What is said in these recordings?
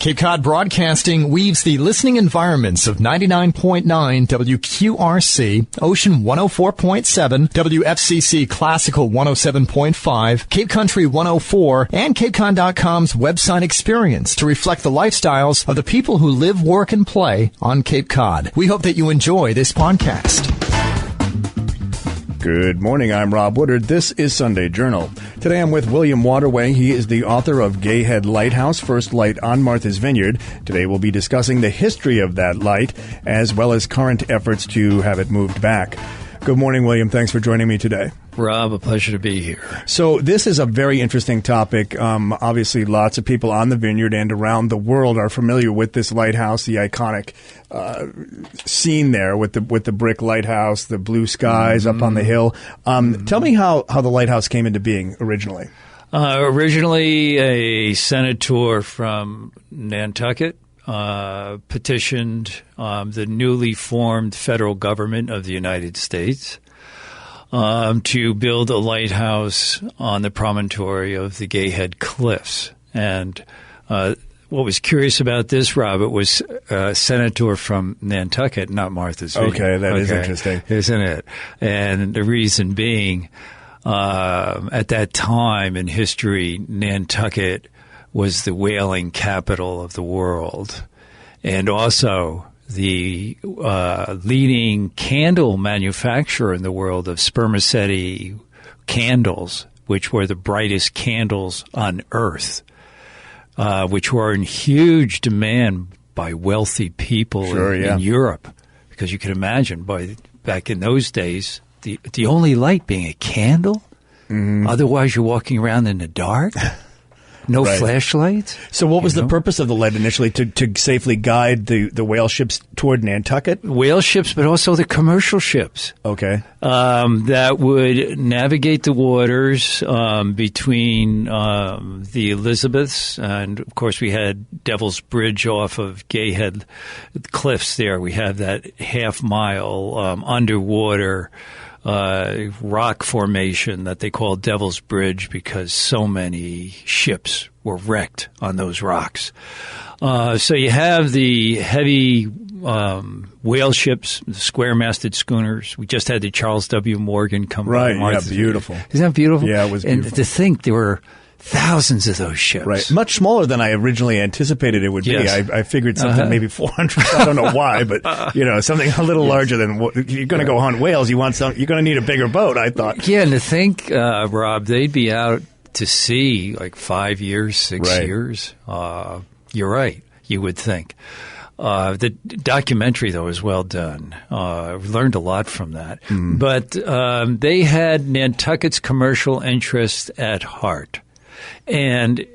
Cape Cod Broadcasting weaves the listening environments of 99.9 WQRC, Ocean 104.7, WFCC Classical 107.5, Cape Country 104, and CapeCon.com's website experience to reflect the lifestyles of the people who live, work, and play on Cape Cod. We hope that you enjoy this podcast. Good morning, I'm Rob Woodard. This is Sunday Journal. Today I'm with William Waterway. He is the author of Gayhead Lighthouse, First Light on Martha's Vineyard. Today we'll be discussing the history of that light, as well as current efforts to have it moved back. Good morning, William. Thanks for joining me today. Rob, a pleasure to be here. So this is a very interesting topic. Obviously, lots of people on the vineyard and around the world are familiar with this lighthouse, the iconic scene there with the brick lighthouse, the blue skies up on the hill. Tell me how the lighthouse came into being originally. Originally, a senator from Nantucket petitioned the newly formed federal government of the United States to build a lighthouse on the promontory of the Gayhead Cliffs. And what was curious about this, Rob, it was a senator from Nantucket, not Martha's Vineyard. Okay, that is interesting. Isn't it? And the reason being, at that time in history, Nantucket was the whaling capital of the world. And also the leading candle manufacturer in the world of spermaceti candles, which were the brightest candles on Earth, which were in huge demand by wealthy people in Europe. Because you can imagine, back in those days, the only light being a candle. Mm-hmm. Otherwise, you're walking around in the dark. No flashlights? So what was the purpose of the light initially? To safely guide the whale ships toward Nantucket? Whale ships, but also the commercial ships. Okay. That would navigate the waters between the Elizabeths, and of course we had Devil's Bridge off of Gayhead Cliffs there. We have that half-mile underwater rock formation that they call Devil's Bridge because so many ships were wrecked on those rocks. So you have the heavy whale ships, the square-masted schooners. We just had the Charles W. Morgan come by. Right, yeah, beautiful. Isn't that beautiful? Yeah, it was beautiful. And to think there were thousands of those ships. Right. Much smaller than I originally anticipated it would be. Yes. I figured something maybe 400. I don't know why, but something a little larger than you're going to go hunt whales. You're going to need a bigger boat, I thought. Yeah, and to think, Rob, they'd be out to sea like 5 years, 6 years. You're right. You would think. The documentary, though, is well done. We learned a lot from that. Mm. But they had Nantucket's commercial interest at heart. And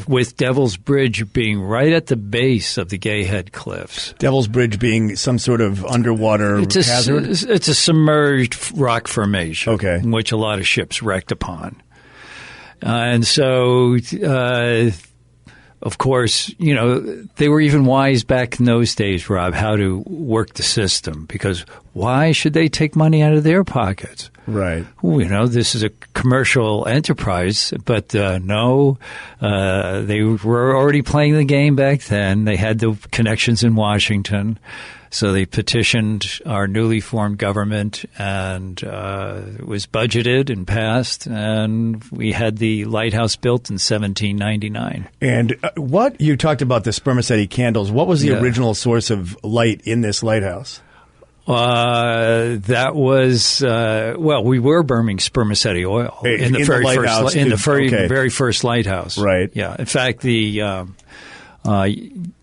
with Devil's Bridge being right at the base of the Gayhead Cliffs. Devil's Bridge being some sort of underwater hazard? It's a submerged rock formation in which a lot of ships wrecked upon. And so, of course, they were even wise back in those days, Rob, how to work the system. Because why should they take money out of their pockets? Right. This is a commercial enterprise, but no, they were already playing the game back then. They had the connections in Washington, so they petitioned our newly formed government, and it was budgeted and passed, and we had the lighthouse built in 1799. And what you talked about the spermaceti candles, what was the original source of light in this lighthouse? That was we were burning spermaceti oil in the very first lighthouse. Right. Yeah. In fact, the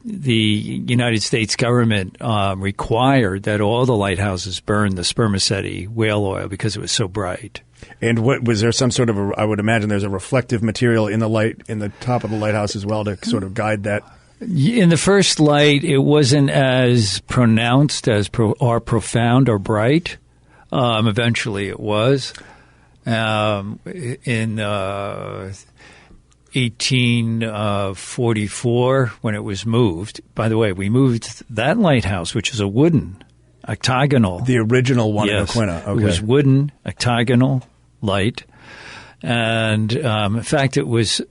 United States government required that all the lighthouses burn the spermaceti whale oil because it was so bright. And what was there some sort of I would imagine there's a reflective material in the light in the top of the lighthouse as well to sort of guide that. In the first light, it wasn't as pronounced as or profound or bright. Eventually, it was. In 1844, when it was moved. By the way, we moved that lighthouse, which is a wooden octagonal. The original one in Aquinnah. Okay. It was wooden octagonal light, and in fact, it was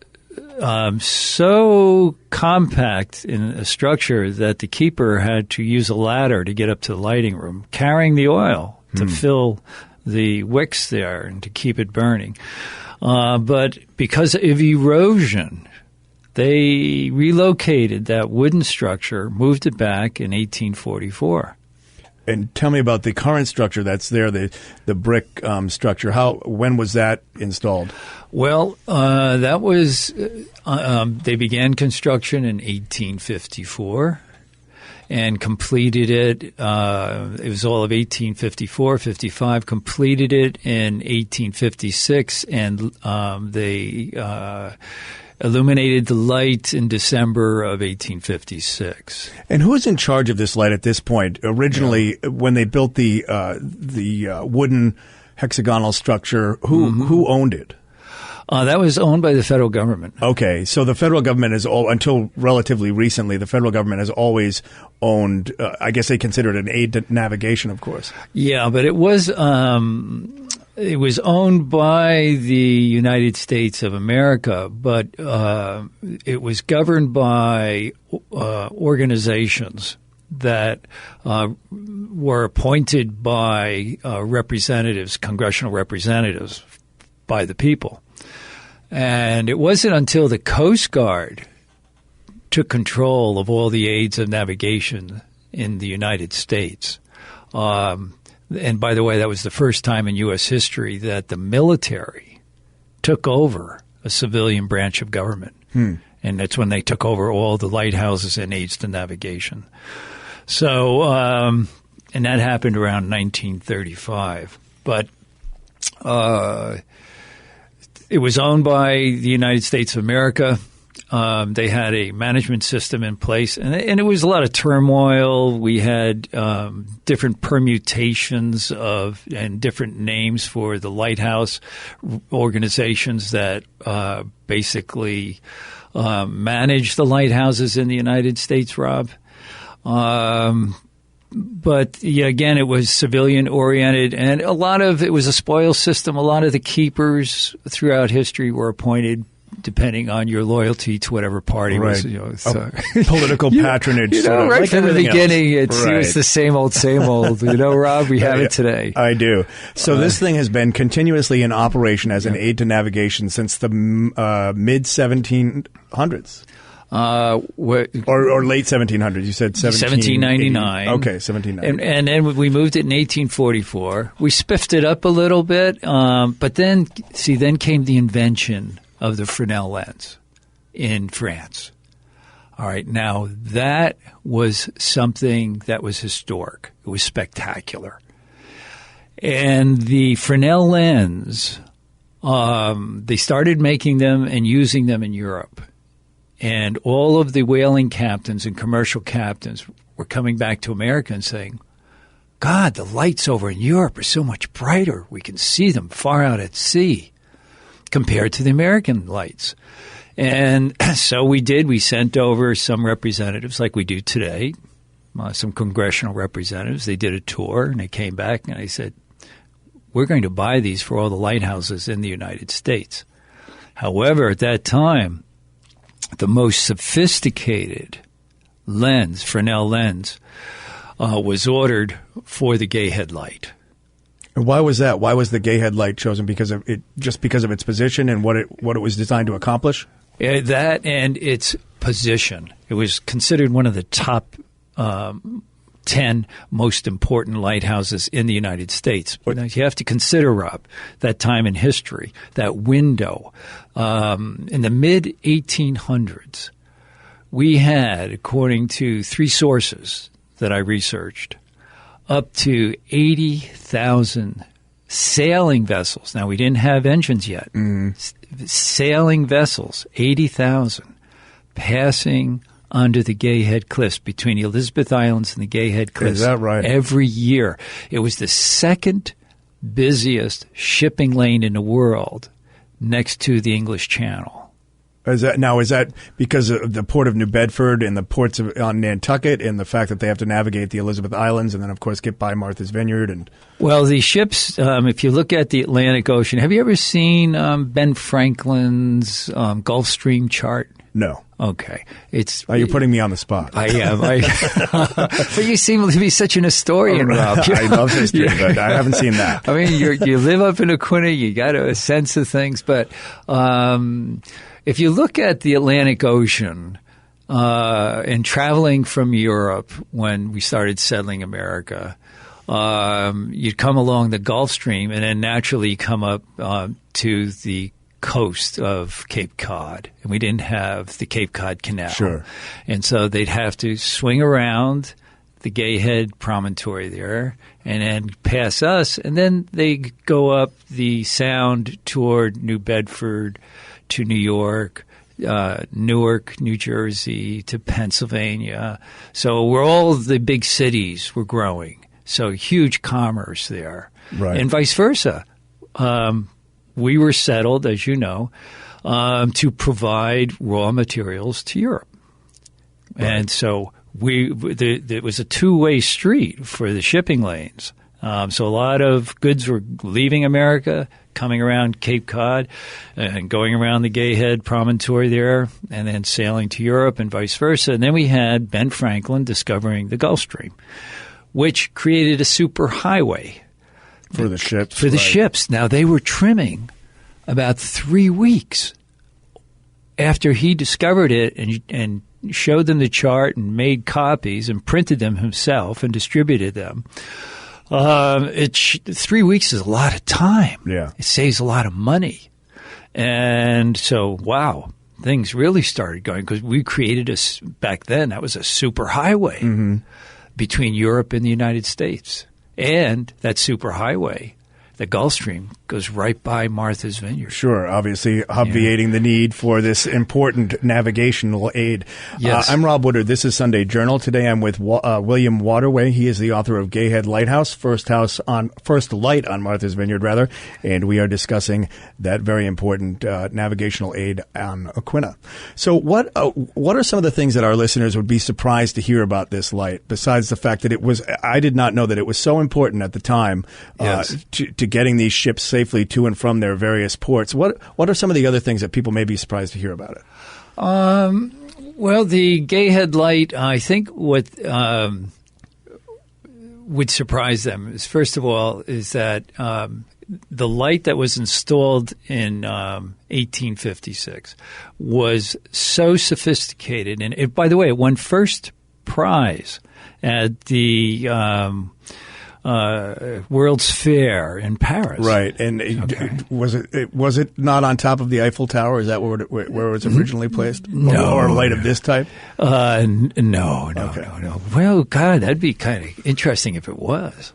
so compact in a structure that the keeper had to use a ladder to get up to the lighting room, carrying the oil to fill the wicks there and to keep it burning. But because of erosion, they relocated that wooden structure, moved it back in 1844. And tell me about the current structure that's there, the brick structure. When was that installed? Well, that was they began construction in 1854 and completed it. It was all of 1854, 55. Completed it in 1856, and they illuminated the light in December of 1856. And who is in charge of this light at this point? Originally, when they built the wooden hexagonal structure, who owned it? That was owned by the federal government. Okay, so the federal government is until relatively recently, the federal government has always owned. I guess they consider it an aid to navigation, of course. Yeah, but it was owned by the United States of America, but it was governed by organizations that were appointed by representatives, congressional representatives, by the people. And it wasn't until the Coast Guard took control of all the aids of navigation in the United States. And by the way, that was the first time in U.S. history that the military took over a civilian branch of government. And that's when they took over all the lighthouses and aids to navigation. So, and that happened around 1935. But it was owned by the United States of America. They had a management system in place, and it was a lot of turmoil. We had different permutations and different names for the lighthouse organizations that basically manage the lighthouses in the United States, Rob. But yeah, again, it was civilian oriented, and it was a spoils system. A lot of the keepers throughout history were appointed depending on your loyalty to whatever party was. Political patronage. Right like from the beginning, it was the same old, Rob. We have it today. I do. So this thing has been continuously in operation as an aid to navigation since the mid-1700s. Or late 1700s. You said 1799. Okay, 1799. And then we moved it in 1844. We spiffed it up a little bit, but then came the invention of the Fresnel lens in France. All right, now that was something that was historic. It was spectacular. And the Fresnel lens, they started making them and using them in Europe. And all of the whaling captains and commercial captains were coming back to America and saying, God, the lights over in Europe are so much brighter. We can see them far out at sea compared to the American lights. And so we did. We sent over some representatives like we do today, some congressional representatives. They did a tour, and they came back, and they said, we're going to buy these for all the lighthouses in the United States. However, at that time, the most sophisticated lens, Fresnel lens, was ordered for the gay headlight. And why was that? Why was the gay headlight chosen? Because of its position and what it was designed to accomplish? That and its position. It was considered one of the top 10 most important lighthouses in the United States. Now, you have to consider, Rob, that time in history, that window. In the mid-1800s, we had, according to 3 sources that I researched, up to 80,000 sailing vessels. Now, we didn't have engines yet. Sailing vessels, 80,000, passing under the Gay Head Cliffs, between the Elizabeth Islands and the Gay Head Cliffs. Is that right? Every year. It was the second busiest shipping lane in the world next to the English Channel. Is that because of the port of New Bedford and the ports on Nantucket and the fact that they have to navigate the Elizabeth Islands and then, of course, get by Martha's Vineyard? And well, the ships, if you look at the Atlantic Ocean, have you ever seen Ben Franklin's Gulf Stream chart? No. Okay. You're putting me on the spot. I am. But you seem to be such an historian, Rob. I love history, but I haven't seen that. I mean, you live up in Aquinnah, you got a sense of things, but if you look at the Atlantic Ocean and traveling from Europe when we started settling America, you'd come along the Gulf Stream and then naturally come up to the coast of Cape Cod, and we didn't have the Cape Cod Canal. Sure. And so they'd have to swing around the Gay Head promontory there and then pass us, and then they go up the Sound toward New Bedford to New York, Newark, New Jersey to Pennsylvania. So where all the big cities were growing. So huge commerce there. Right. And vice versa. We were settled, as you know, to provide raw materials to Europe. Right. And so it was a two-way street for the shipping lanes. So a lot of goods were leaving America, coming around Cape Cod and going around the Gay Head promontory there and then sailing to Europe and vice versa. And then we had Ben Franklin discovering the Gulf Stream, which created a superhighway. For the ships. For the ships. Now, they were trimming about 3 weeks after he discovered it and showed them the chart and made copies and printed them himself and distributed them. 3 weeks is a lot of time. Yeah. It saves a lot of money. And so, wow, things really started going because we created back then, that was a superhighway between Europe and the United States. And that superhighway, the Gulf Stream, goes right by Martha's Vineyard. Sure, obviously obviating the need for this important navigational aid. Yes. I'm Rob Woodard. This is Sunday Journal. Today I'm with William Waterway. He is the author of Gay Head Lighthouse, First Light on Martha's Vineyard, and we are discussing that very important navigational aid on Aquinnah. So what are some of the things that our listeners would be surprised to hear about this light, besides the fact that I did not know that it was so important at the time to getting these ships safely to and from their various ports. What are some of the other things that people may be surprised to hear about it? Well, the Gay Head light, I think what would surprise them is, first of all, is that the light that was installed in 1856 was so sophisticated. And it, by the way, it won first prize at the World's Fair in Paris. Right. And was it not on top of the Eiffel Tower? Is that where it was originally placed? No. Or a light of this type? No. Well, God, that'd be kind of interesting if it was.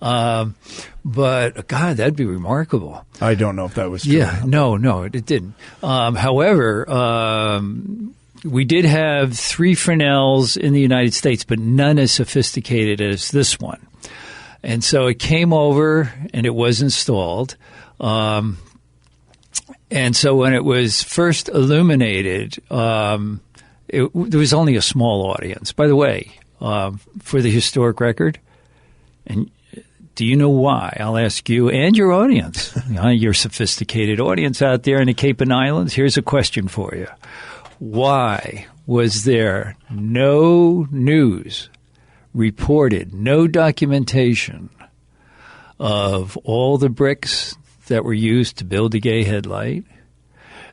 But, God, that'd be remarkable. I don't know if that was true. Yeah. No, it didn't. However, we did have 3 Fresnels in the United States, but none as sophisticated as this one. And so it came over and it was installed. And so when it was first illuminated, there was only a small audience. By the way, for the historic record, and do you know why? I'll ask you and your audience, your sophisticated audience out there in the Cape and Islands. Here's a question for you. Why was there no news reported, no documentation of all the bricks that were used to build the Gay Head light,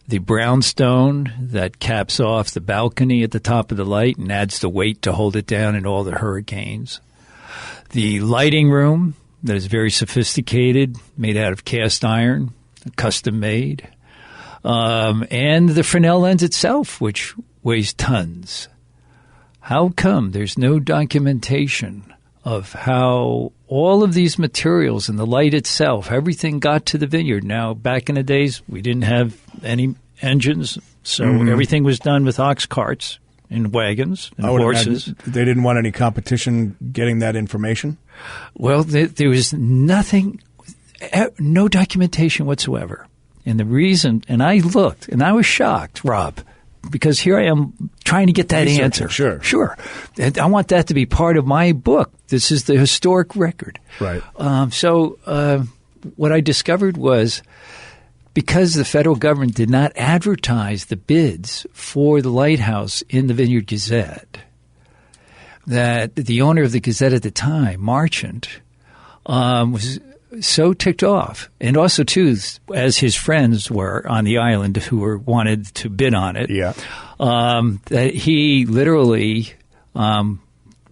the brownstone that caps off the balcony at the top of the light and adds the weight to hold it down in all the hurricanes, the lighting room that is very sophisticated, made out of cast iron, custom made, and the Fresnel lens itself, which weighs tons. How come there's no documentation of how all of these materials and the light itself, everything got to the vineyard? Now, back in the days, we didn't have any engines, so everything was done with ox carts and wagons and horses. They didn't want any competition getting that information? Well, there was nothing, no documentation whatsoever. And the reason, and I looked, and I was shocked, Rob, because here I am trying to get that answer. Sure. And I want that to be part of my book. This is the historic record. Right. So what I discovered was, because the federal government did not advertise the bids for the lighthouse in the Vineyard Gazette, that the owner of the Gazette at the time, Marchant, was so ticked off, and also too, as his friends were on the island who wanted to bid on it, that he literally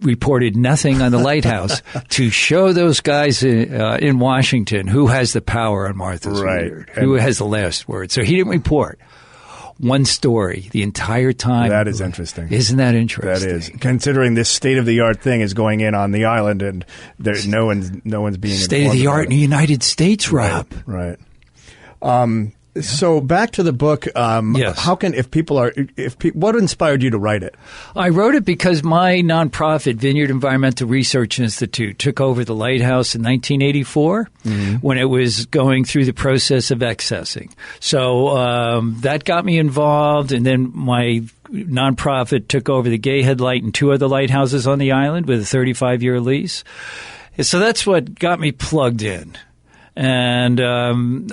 reported nothing on the lighthouse to show those guys in Washington who has the power on Martha's Vineyard, who has the last word. So he didn't report one story the entire time. That is interesting. Isn't that interesting? That is, considering this state-of-the-art thing is going in on the island, and no one's being state-of-the-art in the United States, Rob. Right. So back to the book. Yes. How can what inspired you to write it? I wrote it because my nonprofit, Vineyard Environmental Research Institute, took over the lighthouse in 1984 when it was going through the process of accessing. So that got me involved, and then my nonprofit took over the Gay Head Light and 2 other lighthouses on the island with a 35-year lease. And so that's what got me plugged in. And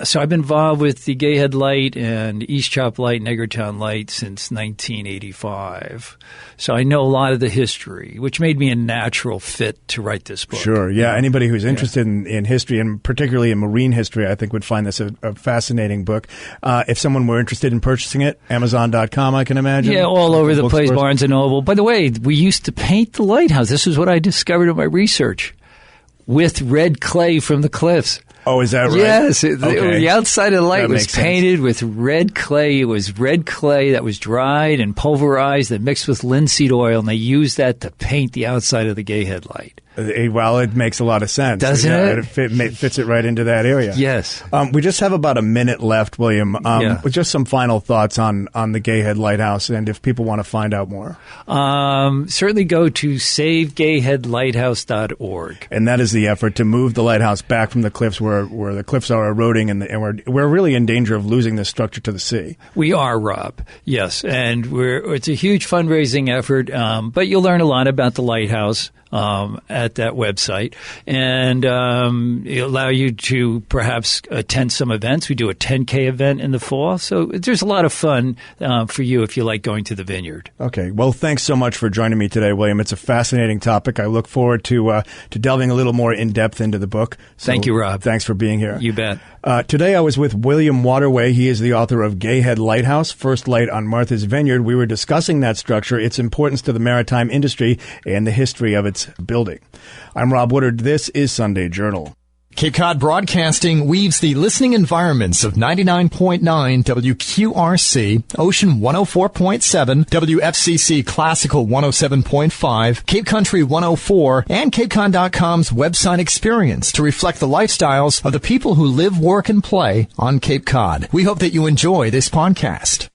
so I've been involved with the Gay Head Light and East Chop Light and Edgartown Light since 1985. So I know a lot of the history, which made me a natural fit to write this book. Sure, yeah. Anybody who's interested in history, and particularly in marine history, I think would find this a fascinating book. If someone were interested in purchasing it, Amazon.com, I can imagine. Yeah, all over the place, Barnes & Noble. By the way, we used to paint the lighthouse. This is what I discovered in my research, with red clay from the cliffs. Oh, is that right? Yes. Okay. The outside of the light was painted with red clay. It was red clay that was dried and pulverized and mixed with linseed oil, and they used that to paint the outside of the Gay Head Light. Well, it makes a lot of sense. Doesn't it? It fits it right into that area. Yes. We just have about a minute left, William. With just some final thoughts on the Gay Head Lighthouse, and if people want to find out more. Certainly go to savegayheadlighthouse.org. And that is the effort to move the lighthouse back from the cliffs where the cliffs are eroding, and we're really in danger of losing this structure to the sea. We are, Rob. Yes. And it's a huge fundraising effort, but you'll learn a lot about the lighthouse at that website, and it'll allow you to perhaps attend some events. We do a 10K event in the fall, so there's a lot of fun for you if you like going to the vineyard. Okay. Well, thanks so much for joining me today, William. It's a fascinating topic. I look forward to delving a little more in depth into the book. So thank you, Rob. Thanks for being here. You bet. Today I was with William Waterway. He is the author of Gay Head Lighthouse, First Light on Martha's Vineyard. We were discussing that structure, its importance to the maritime industry, and the history of its building. I'm Rob Woodard. This is Sunday Journal. Cape Cod Broadcasting weaves the listening environments of 99.9 WQRC, Ocean 104.7, WFCC Classical 107.5, Cape Country 104, and CapeCon.com's website experience to reflect the lifestyles of the people who live, work, and play on Cape Cod. We hope that you enjoy this podcast.